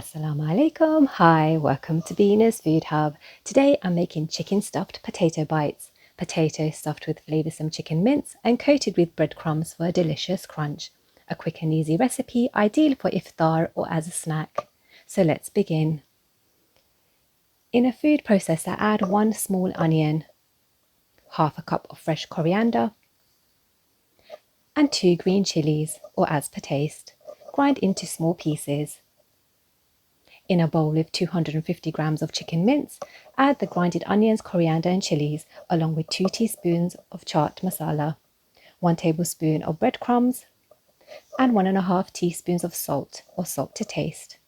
Assalamu alaikum. Hi, welcome to Bina's Food Hub. Today I'm making chicken stuffed potato bites. Potatoes stuffed with flavoursome chicken mince and coated with breadcrumbs for a delicious crunch. A quick and easy recipe, ideal for iftar or as a snack. So let's begin. In a food processor, add 1 small onion, half a cup of fresh coriander, and 2 green chillies, or as per taste. Grind into small pieces. In a bowl with 250 grams of chicken mince, add the grinded onions, coriander and chillies, along with 2 teaspoons of chaat masala, 1 tablespoon of breadcrumbs, and 1.5 teaspoons of salt or salt to taste.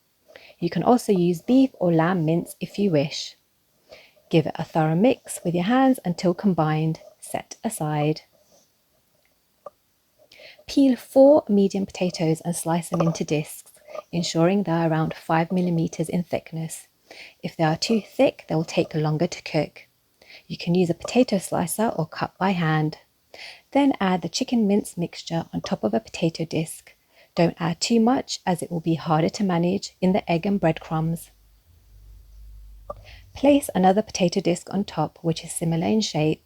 You can also use beef or lamb mince if you wish. Give it a thorough mix with your hands until combined. Set aside. Peel 4 medium potatoes and slice them into discs, ensuring they are around 5 millimeters in thickness. If they are too thick, they will take longer to cook. You can use a potato slicer or cut by hand. Then add the chicken mince mixture on top of a potato disc. Don't add too much as it will be harder to manage in the egg and breadcrumbs. Place another potato disc on top, which is similar in shape.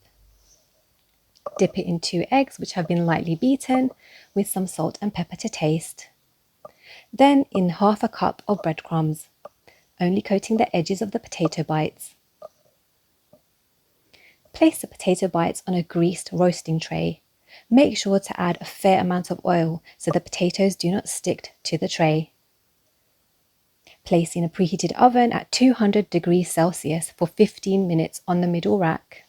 Dip it in 2 eggs which have been lightly beaten with some salt and pepper to taste. Then in half a cup of breadcrumbs, only coating the edges of the potato bites. Place the potato bites on a greased roasting tray. Make sure to add a fair amount of oil so the potatoes do not stick to the tray. Place in a preheated oven at 200 degrees Celsius for 15 minutes on the middle rack.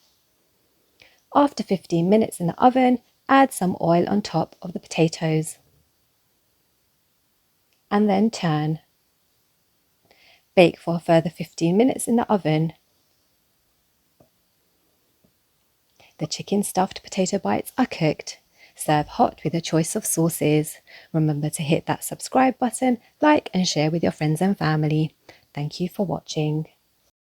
After 15 minutes in the oven, add some oil on top of the potatoes. And then turn. Bake for a further 15 minutes in the oven. The chicken stuffed potato bites are cooked. Serve hot with a choice of sauces. Remember to hit that subscribe button, like and share with your friends and family. Thank you for watching.